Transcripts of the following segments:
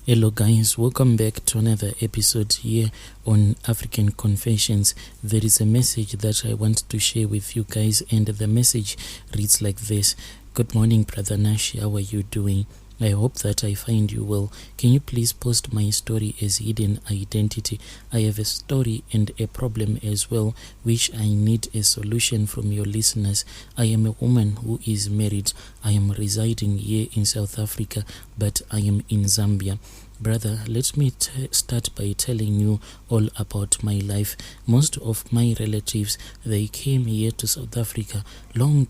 Hello guys, welcome back to another episode here on African Confessions. There is a message that I want to share with you guys, and the message reads like this. Good morning, Brother Nash, how are you doing? I hope that I find you well. Can you please post my story as hidden identity? I have a story and a problem as well, which I need a solution from your listeners. I am a woman who is married. I am residing here in South Africa, but I am in Zambia. Brother, let me start by telling you all about my life. Most of my relatives, they came here to South Africa long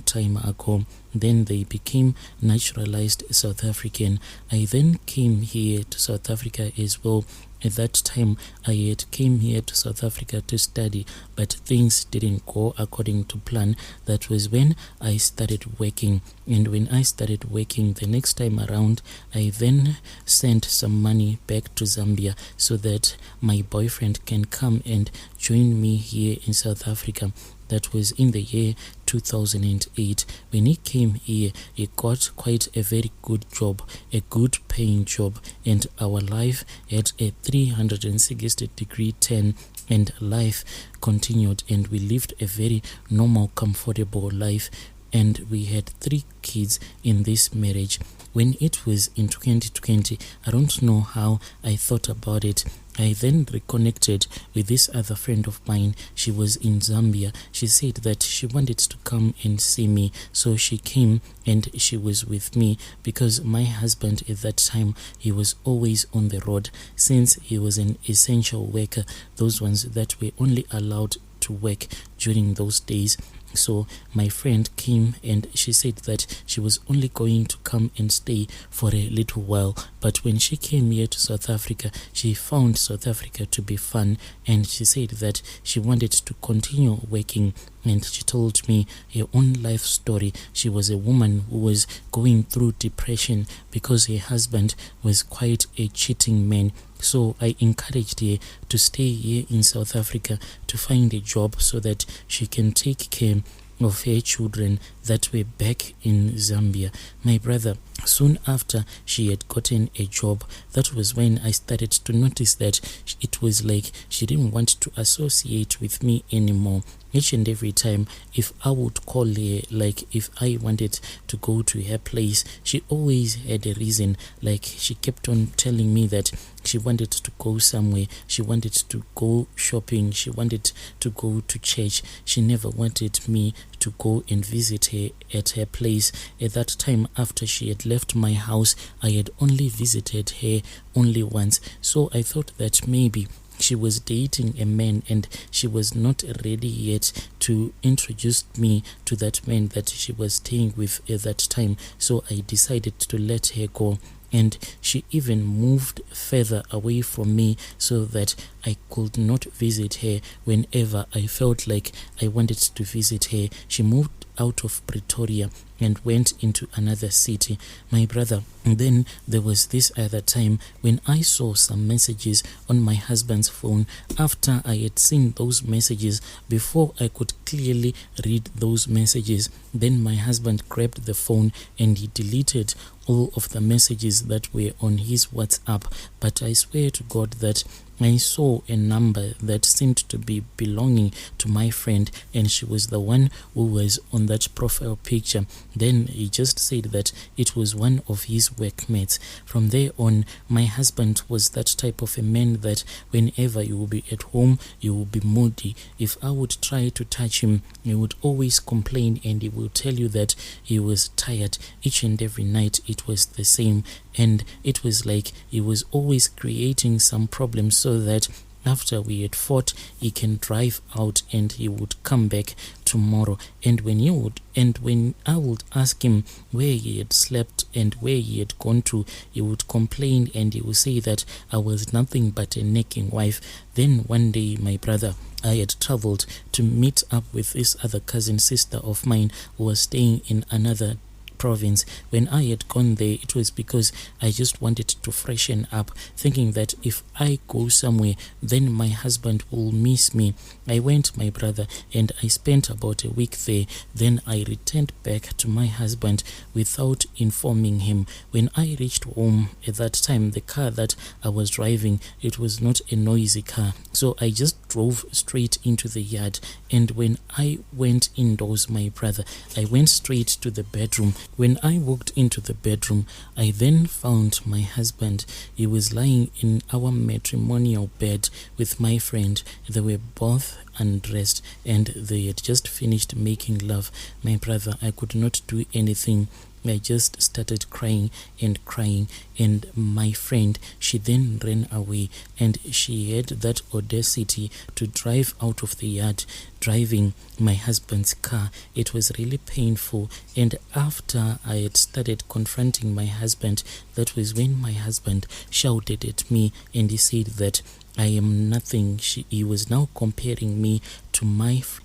time ago. Then they became naturalized South African. I then came here to South Africa as well. At that time, I had came here to South Africa to study, but things didn't go according to plan. That was when I started working. And when I started working the next time around, I then sent some money back to Zambia so that my boyfriend can come and join me here in South Africa. That was in the year 2008. When he came here, he got quite a very good job, a good paying job, and our life had a 360-degree turn, and life continued, and we lived a very normal, comfortable life, and we had 3 kids in this marriage. When it was in 2020, I don't know how I thought about it. I then reconnected with this other friend of mine. She was in Zambia. She said that she wanted to come and see me. So she came and she was with me because my husband at that time, he was always on the road. Since he was an essential worker, those ones that were only allowed to work during those days. So my friend came and she said that she was only going to come and stay for a little while. But when she came here to South Africa, she found South Africa to be fun, and she said that she wanted to continue working. And she told me her own life story. She was a woman who was going through depression because her husband was quite a cheating man. So I encouraged her to stay here in South Africa to find a job so that she can take care of her children that were back in Zambia. My brother, soon after she had gotten a job, that was when I started to notice that it was like she didn't want to associate with me anymore. Each and every time, if I would call her, like if I wanted to go to her place, she always had a reason. Like she kept on telling me that she wanted to go somewhere, she wanted to go shopping, she wanted to go to church. She never wanted me to go and visit her at her place. At that time, after she had left my house, I had only visited her only once. So I thought that maybe she was dating a man and she was not ready yet to introduce me to that man that she was staying with at that time. So I decided to let her go. And she even moved further away from me so that I could not visit her whenever I felt like I wanted to visit her. She moved out of Pretoria and went into another city. My brother, and then there was this other time when I saw some messages on my husband's phone. After I had seen those messages, before I could clearly read those messages, then my husband grabbed the phone and he deleted all of the messages that were on his WhatsApp. But I swear to God that I saw a number that seemed to be belonging to my friend, and she was the one who was on that profile picture. Then he just said that it was one of his workmates. From there on, my husband was that type of a man that whenever you will be at home, you will be moody. If I would try to touch him, he would always complain and he will tell you that he was tired. Each and every night it was the same, and it was like he was always creating some problems so that after we had fought, he can drive out and he would come back tomorrow. And when I would ask him where he had slept and where he had gone to, he would complain and he would say that I was nothing but a nagging wife. Then one day, my brother, I had traveled to meet up with this other cousin sister of mine who was staying in another province. When I had gone there, it was because I just wanted to freshen up, thinking that if I go somewhere, then my husband will miss me. I went, my brother, and I spent about a week there. Then I returned back to my husband without informing him. When I reached home at that time, the car that I was driving, it was not a noisy car, so I just drove straight into the yard. And when I went indoors, my brother, I went straight to the bedroom. When I walked into the bedroom, I then found my husband. He was lying in our matrimonial bed with my friend. They were both undressed and they had just finished making love. My brother, I could not do anything. I just started crying, and my friend, she then ran away, and she had that audacity to drive out of the yard driving my husband's car. It was really painful, and after I had started confronting my husband, that was when my husband shouted at me, and he said that I am nothing. He was now comparing me to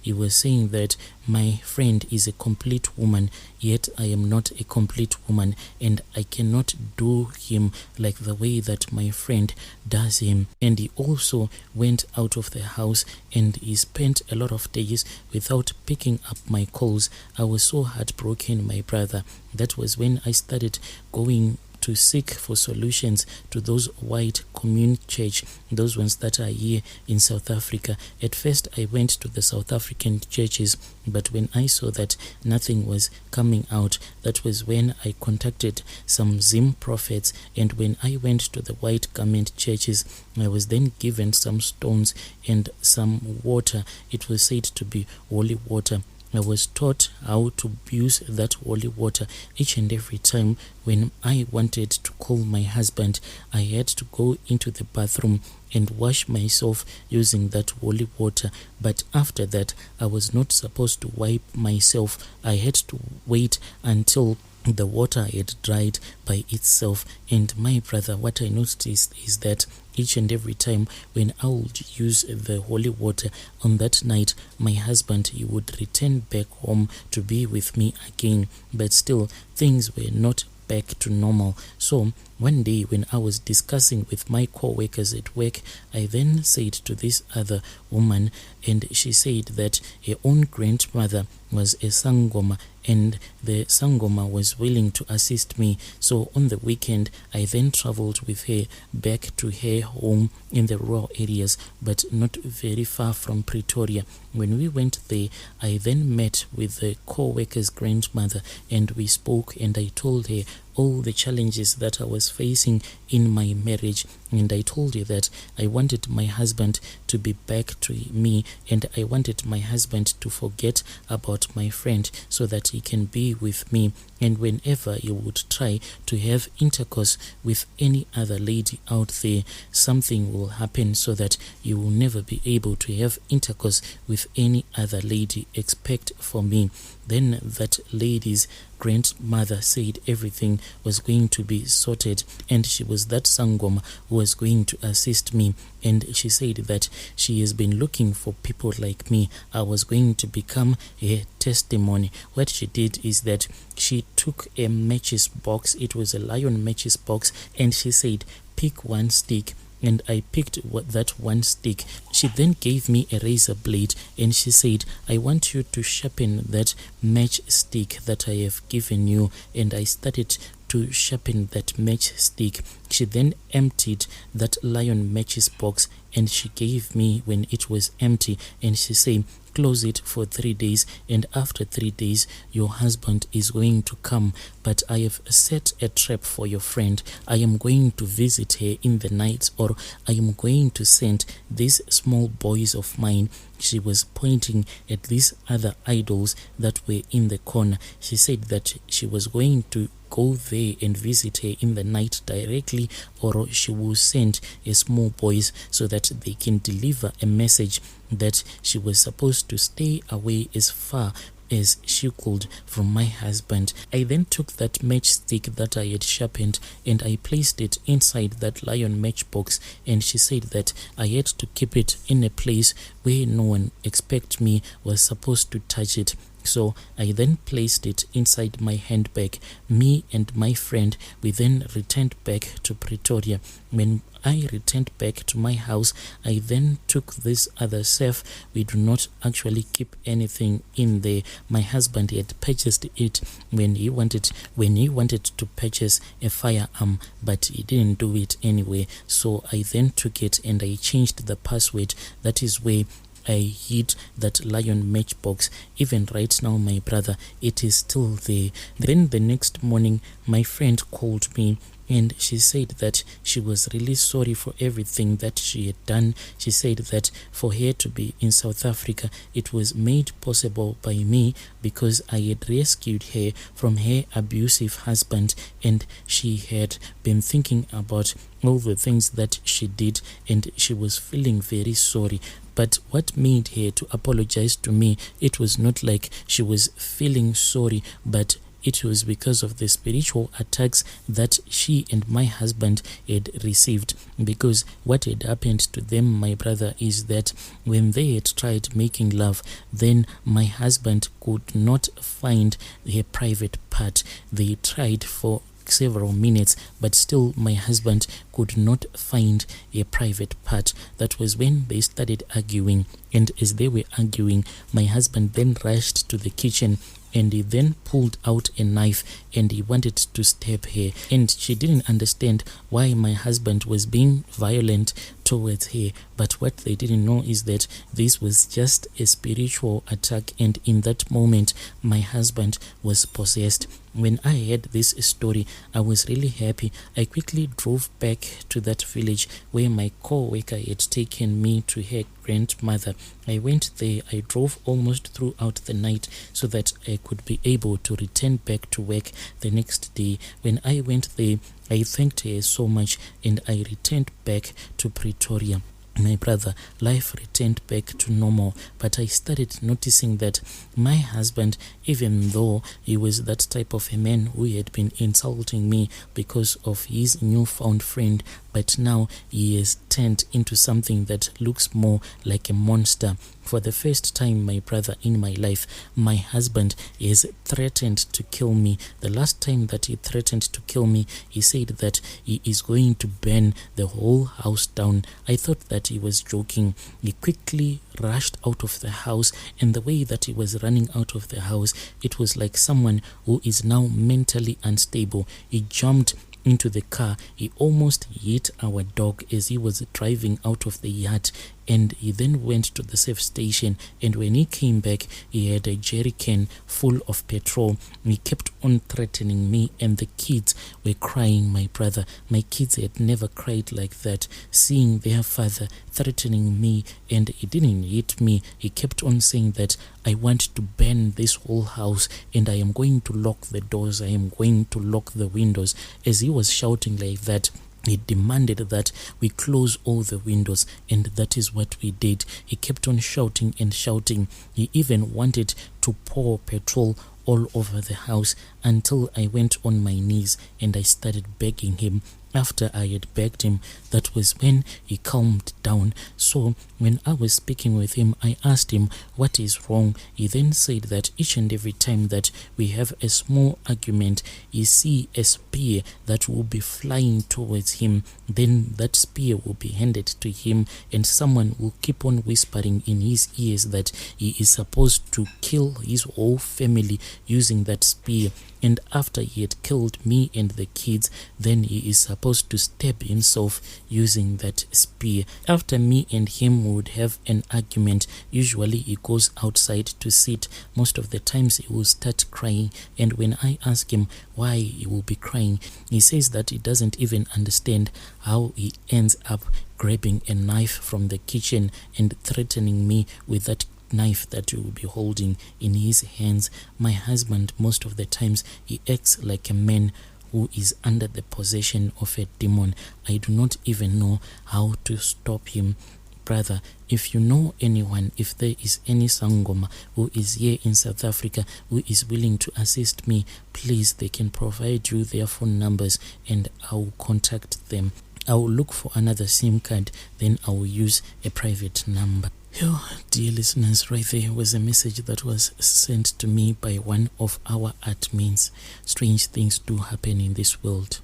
he was saying that my friend is a complete woman, yet I am not a complete woman, and I cannot do him like the way that my friend does him. And he also went out of the house, and he spent a lot of days without picking up my calls. I was so heartbroken, my brother. That was when I started going to seek for solutions to those white community church, those ones that are here in South Africa. At first I went to the South African churches, but when I saw that nothing was coming out, that was when I contacted some Zim prophets. And when I went to the white garment churches, I was then given some stones and some water. It was said to be holy water. I was taught how to use that holy water. Each and every time when I wanted to call my husband, I had to go into the bathroom and wash myself using that holy water. But after that, I was not supposed to wipe myself. I had to wait until the water had dried by itself. And my brother, what I noticed is that each and every time when I would use the holy water on that night, my husband, he would return back home to be with me again. But still, things were not back to normal. So one day when I was discussing with my co-workers at work, I then said to this other woman, and she said that her own grandmother was a Sangoma, and the Sangoma was willing to assist me. So on the weekend, I then traveled with her back to her home in the rural areas, but not very far from Pretoria. When we went there, I then met with the co-worker's grandmother, and we spoke, and I told her all the challenges that I was facing in my marriage, and I told her that I wanted my husband to be back to me, and I wanted my husband to forget about my friend so that he can be with me. And whenever he would try to have intercourse with any other lady out there, something will happen so that you will never be able to have intercourse with any other lady except for me. Then that lady's grandmother said everything was going to be sorted, and she was that Sangoma who was going to assist me. And she said that she has been looking for people like me. I was going to become a testimony. What she did is that she took a matches box. It was a lion matches box, and she said, pick one stick. And I picked that one stick. She then gave me a razor blade, and she said, I want you to sharpen that matchstick that I have given you. And I started to sharpen that matchstick. She then emptied that lion matches box, and she gave me when it was empty, and she said, close it for 3 days, and after 3 days your husband is going to come. But I have set a trap for your friend. I am going to visit her in the night, or I am going to send these small boys of mine. She was pointing at these other idols that were in the corner. She said that she was going to go there and visit her in the night directly, or she will send a small boys so that they can deliver a message that she was supposed to stay away as far as she could from my husband. I then took that matchstick that I had sharpened, and I placed it inside that lion matchbox, and she said that I had to keep it in a place where no one except me was supposed to touch it. So I then placed it inside my handbag. Me and my friend, we then returned back to Pretoria. When I returned back to my house, I then took this other safe. We do not actually keep anything in there. My husband had purchased it when he wanted to purchase a firearm, but he didn't do it anyway. So I then took it and I changed the password. That is where I hid that lion matchbox. Even right now, my brother, it is still there. Then the next morning, my friend called me and she said that she was really sorry for everything that she had done. She said that for her to be in South Africa, it was made possible by me because I had rescued her from her abusive husband, and she had been thinking about all the things that she did and she was feeling very sorry. But what made her to apologize to me, it was not like she was feeling sorry, but it was because of the spiritual attacks that she and my husband had received. Because what had happened to them, my brother, is that when they had tried making love, then my husband could not find her private part. They tried for several minutes, but still my husband could not find a private part. That was when they started arguing, and as they were arguing, my husband then rushed to the kitchen and he then pulled out a knife and he wanted to stab her, and she didn't understand why my husband was being violent towards her. But what they didn't know is that this was just a spiritual attack, and in that moment my husband was possessed. When I heard this story, I was really happy. I quickly drove back to that village where my co-worker had taken me to her grandmother. I went there. I drove almost throughout the night so that I could be able to return back to work the next day. When I went there, I thanked her so much and I returned back to Pretoria. My brother, life returned back to normal, but I started noticing that my husband, even though he was that type of a man who had been insulting me because of his newfound friend, but now he has turned into something that looks more like a monster. For the first time, my brother, in my life, my husband is threatened to kill me. The last time that he threatened to kill me, he said that he is going to burn the whole house down. I thought that he was joking. He quickly rushed out of the house, and the way that he was running out of the house, it was like someone who is now mentally unstable. He jumped into the car. He almost hit our dog as he was driving out of the yard, and he then went to the safe station, and when he came back, he had a jerry can full of petrol. He kept on threatening me, and the kids were crying, my brother. My kids had never cried like that, seeing their father threatening me, and he didn't hit me. He kept on saying that I want to burn this whole house, and I am going to lock the doors, I am going to lock the windows. As he was shouting like that, he demanded that we close all the windows, and that is what we did. He kept on shouting and shouting. He even wanted to pour petrol all over the house until I went on my knees and I started begging him. After I had begged him, that was when he calmed down. So when I was speaking with him, I asked him what is wrong. He then said that each and every time that we have a small argument, he see a spear that will be flying towards him. Then that spear will be handed to him, and someone will keep on whispering in his ears that he is supposed to kill his whole family using that spear. And after he had killed me and the kids, then he is supposed to stab himself using that spear. After me and him would have an argument, usually he goes outside to sit. Most of the times he will start crying, and when I ask him why he will be crying, he says that he doesn't even understand how he ends up grabbing a knife from the kitchen and threatening me with that knife that you will be holding in his hands. My husband, most of the times, he acts like a man who is under the possession of a demon. I do not even know how to stop him. Brother, if you know anyone, if there is any Sangoma who is here in South Africa who is willing to assist me, please, they can provide you their phone numbers and I will contact them. I will look for another SIM card, then I will use a private number. Yo, dear listeners, right there was a message that was sent to me by one of our admins. Strange things do happen in this world.